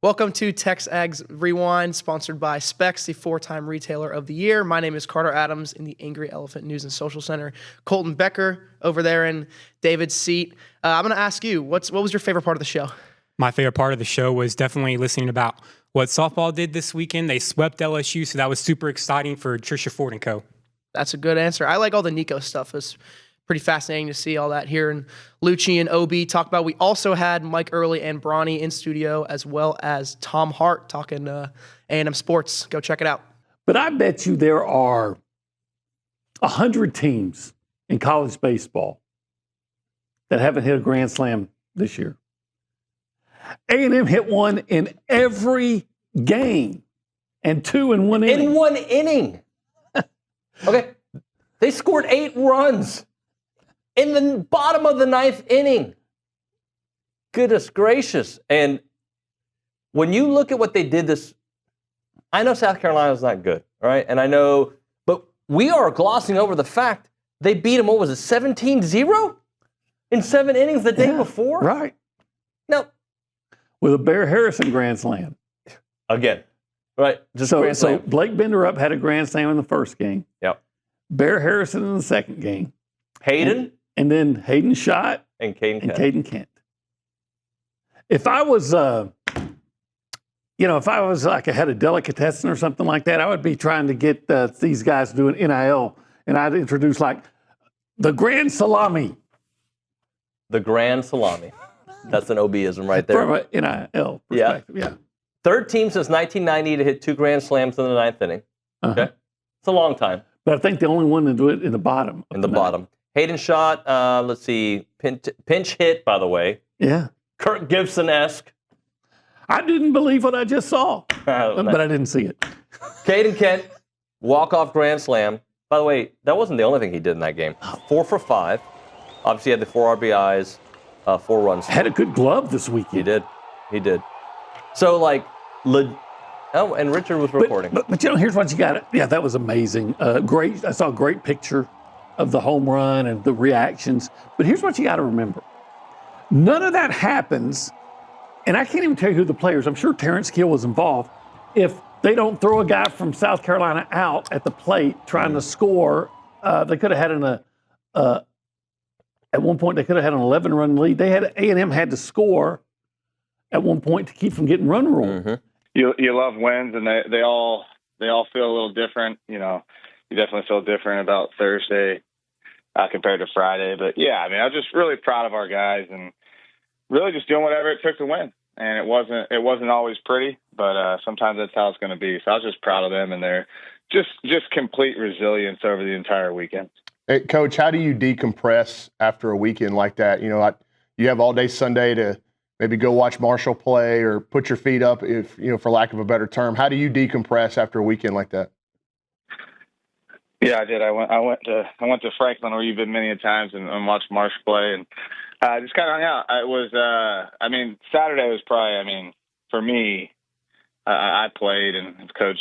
Welcome to TexAgs Rewind, sponsored by Specs, the 4-time Retailer of the Year. My name is Carter Adams in the Angry Elephant News and Social Center. Colton Becker over there in David's seat. I'm going to ask you, what was your favorite part of the show? My favorite part of the show was definitely listening about what softball did this weekend. They swept LSU, so that was super exciting for Tricia Ford and co. That's a good answer. I like all the Nico stuff. It's pretty fascinating to see all that here. And Liucci and OB talk about. We also had Mike Earley and Bronny in studio, as well as Tom Hart talking A&M sports. Go check it out. But I bet you there are 100 teams in college baseball that haven't hit a grand slam this year. A&M hit one in every game and 2 in one inning. In one inning. Okay. They scored 8 runs in the bottom of the 9th inning. Goodness gracious. And when you look at what they did I know South Carolina's not good, all right? And I know, but we are glossing over the fact they beat them, what was it, 17-0? In 7 innings the day before? Right. Now, with a Bear Harrison grand slam. Again, right? Just so Blake Benderup had a grand slam in the first game. Yep. Bear Harrison in the second game. Hayden. And then Hayden Schott and Caden Kent. If I was, like I had a delicatessen or something like that, I would be trying to get these guys to do an NIL, and I'd introduce like the Grand Salami. The Grand Salami. That's an OB-ism right there. From an NIL perspective, yeah. Third team since 1990 to hit 2 grand slams in the 9th inning. Okay. It's a long time. But I think the only one to do it in the bottom. In the bottom. Hayden Schott, let's see, pinch hit, by the way. Yeah. Kirk Gibson-esque. I didn't believe what I just saw, but I didn't see it. Caden Kent, walk-off grand slam. By the way, that wasn't the only thing he did in that game. 4 for 5. Obviously, he had the 4 RBIs, 4 runs. Had a good glove this weekend. He did. So, and Richard was recording. But here's what you got. Yeah, that was amazing. Great. I saw a great picture of the home run and the reactions. But here's what you got to remember. None of that happens, and I can't even tell you who the players, I'm sure Terrence Kill was involved, if they don't throw a guy from South Carolina out at the plate trying to score. They could have had at one point, they could have had an 11-run lead. A&M had to score at one point to keep from getting run rule. Mm-hmm. You love wins, and they all feel a little different. You know, you definitely feel different about Thursday compared to Friday. But yeah, I mean, I was just really proud of our guys and really just doing whatever it took to win. And it wasn't always pretty, but sometimes that's how it's going to be. So I was just proud of them and their just complete resilience over the entire weekend. Hey, Coach, how do you decompress after a weekend like that? You know, you have all day Sunday to maybe go watch Marshall play or put your feet up, if for lack of a better term. How do you decompress after a weekend like that? Yeah, I did. I went to Franklin, where you've been many a times, and watched Marshall play, and just kind of hung out. It was, Saturday was probably, for me, I played and coach.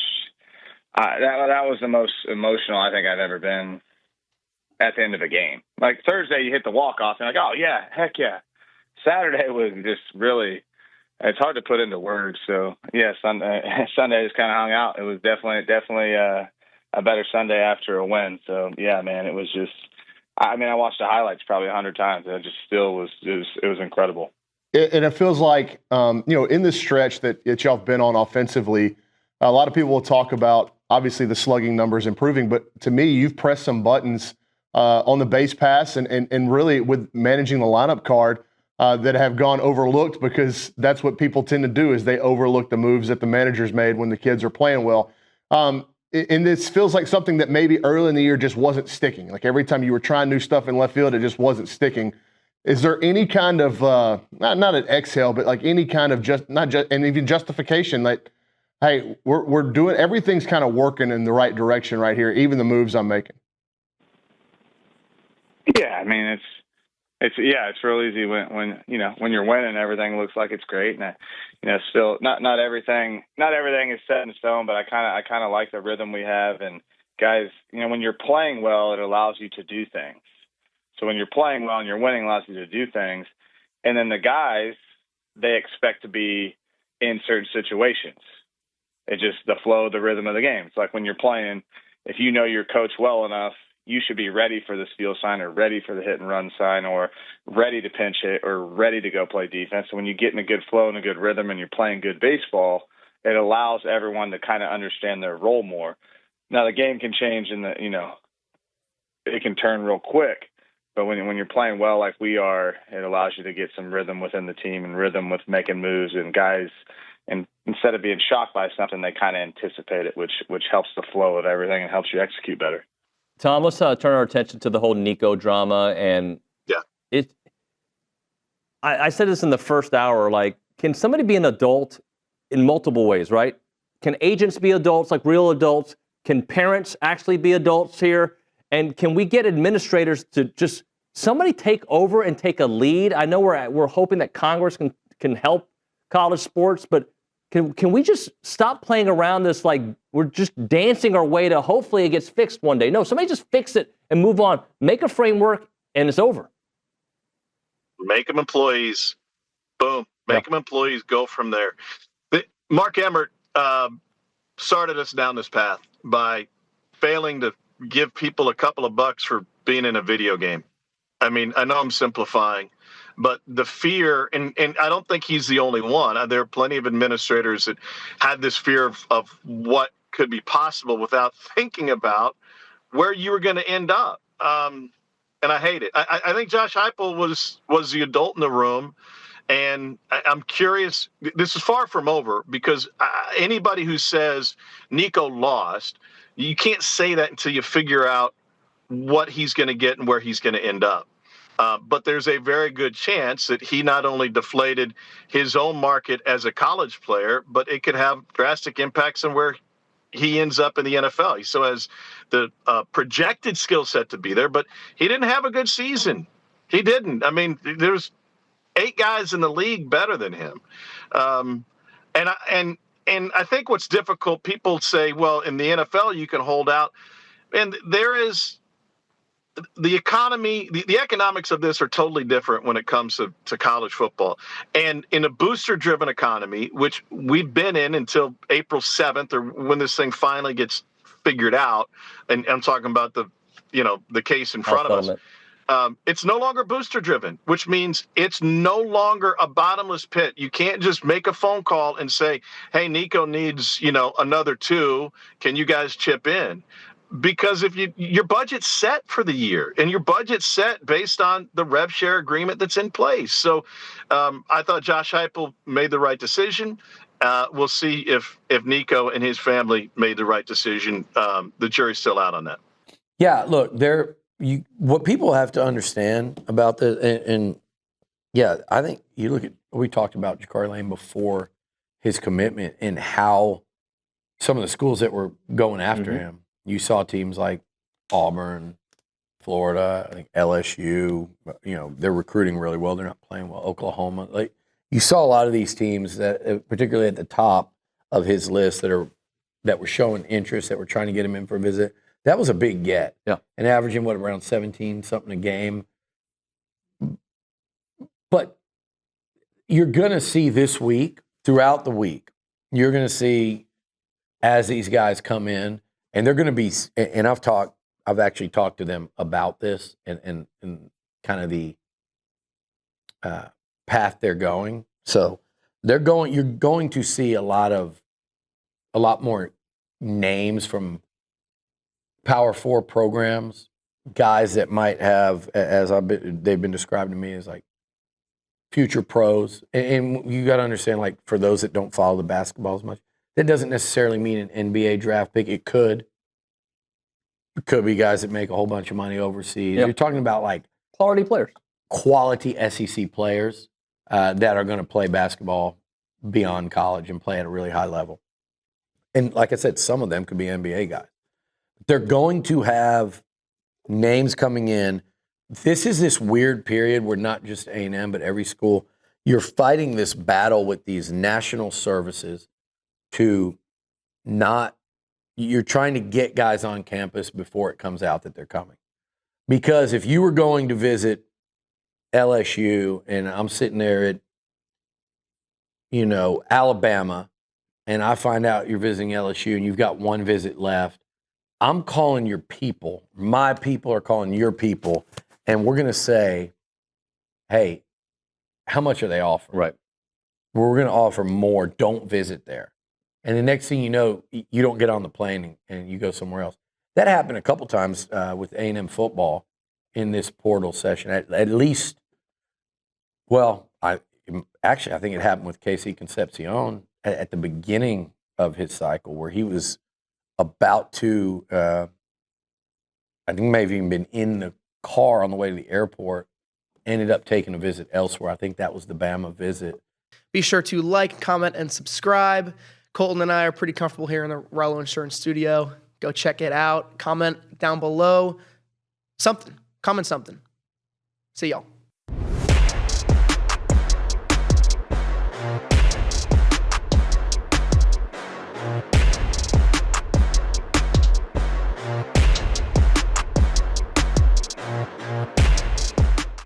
That was the most emotional I think I've ever been at the end of a game. Like Thursday, you hit the walk-off, and like, oh yeah, heck yeah. Saturday was just really, it's hard to put into words. So yeah, Sunday just kind of hung out. It was definitely a better Sunday after a win. So yeah, man, it was just, I watched the highlights probably 100 times, and it just still was, it was incredible. And it feels like, in this stretch that y'all have been on offensively, a lot of people will talk about, obviously, the slugging numbers improving, but to me, you've pressed some buttons on the base pass and really with managing the lineup card that have gone overlooked, because that's what people tend to do, is they overlook the moves that the managers made when the kids are playing well. And this feels like something that maybe early in the year just wasn't sticking. Like every time you were trying new stuff in left field, it just wasn't sticking. Is there any kind of, not an exhale, but like any kind of and even justification that, hey, we're doing, everything's kind of working in the right direction right here, even the moves I'm making? Yeah, it's real easy when you're winning, everything looks like it's great, and still not everything is set in stone, but I kind of like the rhythm we have, and guys, when you're playing well, it allows you to do things. So when you're playing well and you're winning, it allows you to do things, and then the guys, they expect to be in certain situations. It's just the flow, the rhythm of the game. It's like when you're playing, if you know your coach well enough, you should be ready for the steal sign or ready for the hit and run sign or ready to pinch hit or ready to go play defense. So when you get in a good flow and a good rhythm and you're playing good baseball, it allows everyone to kind of understand their role more. Now the game can change and it can turn real quick. But when you're playing well like we are, it allows you to get some rhythm within the team and rhythm with making moves and guys. And instead of being shocked by something, they kind of anticipate it, which helps the flow of everything and helps you execute better. Tom, let's turn our attention to the whole Nico drama. And I said this in the first hour, like, can somebody be an adult in multiple ways, right? Can agents be adults, like real adults? Can parents actually be adults here? And can we get administrators to just somebody take over and take a lead? I know we're hoping that Congress can help college sports, but can we just stop playing around this like we're just dancing our way to hopefully it gets fixed one day? No, somebody just fix it and move on. Make a framework and it's over. Make them employees. Boom. Make them employees. Go from there. Mark Emmert started us down this path by failing to give people a couple of bucks for being in a video game. I mean, I know I'm simplifying, but the fear, and I don't think he's the only one. There are plenty of administrators that had this fear of what could be possible without thinking about where you were going to end up. And I hate it. I think Josh Heupel was the adult in the room. And I'm curious, this is far from over because anybody who says Nico lost, you can't say that until you figure out what he's going to get and where he's going to end up. But there's a very good chance that he not only deflated his own market as a college player, but it could have drastic impacts on where he ends up in the NFL. He still has the projected skill set to be there, but he didn't have a good season. He didn't. I mean, there's 8 guys in the league better than him. And I think what's difficult, people say, well, in the NFL, you can hold out. And there is the economy, the economics of this are totally different when it comes to college football. And in a booster-driven economy, which we've been in until April 7th or when this thing finally gets figured out, and I'm talking about the case in front of us. It's no longer booster driven, which means it's no longer a bottomless pit. You can't just make a phone call and say, hey, Nico needs, another 2. Can you guys chip in? Because if your budget's set for the year and your budget's set based on the rev share agreement that's in place. So I thought Josh Heupel made the right decision. We'll see if Nico and his family made the right decision. The jury's still out on that. Yeah, look, what people have to understand about this, and I think you look at, we talked about Jakari Lane before his commitment and how some of the schools that were going after him, you saw teams like Auburn, Florida, I think LSU, they're recruiting really well. They're not playing well. Oklahoma, like you saw a lot of these teams that, particularly at the top of his list, that were showing interest, that were trying to get him in for a visit. That was a big get. Yeah. And averaging, around 17 something a game. But you're going to see this week, throughout the week, you're going to see as these guys come in, and they're going to be, and I've actually talked to them about this and kind of the path they're going. So you're going to see a lot more names from Power 4 programs, guys that might have, they've been described to me as like future pros. And you got to understand, like for those that don't follow the basketball as much, that doesn't necessarily mean an NBA draft pick. It could be guys that make a whole bunch of money overseas. You're talking about like quality players, quality SEC players that are going to play basketball beyond college and play at a really high level. And like I said, some of them could be NBA guys. They're going to have names coming in. This is this weird period where not just A&M, but every school, you're fighting this battle with these national services you're trying to get guys on campus before it comes out that they're coming. Because if you were going to visit LSU and I'm sitting there Alabama, and I find out you're visiting LSU and you've got one visit left, I'm calling your people. My people are calling your people, and we're going to say, hey, how much are they offering? Right. We're going to offer more. Don't visit there. And the next thing you know, you don't get on the plane and you go somewhere else. That happened a couple times with A&M football in this portal session. At least, well, I think it happened with KC Concepcion at the beginning of his cycle where he was about to, I think may have even been in the car on the way to the airport, ended up taking a visit elsewhere. I think that was the Bama visit. Be sure to like, comment, and subscribe. Colton and I are pretty comfortable here in the Rollo Insurance studio. Go check it out. Comment down below. Comment something. See y'all.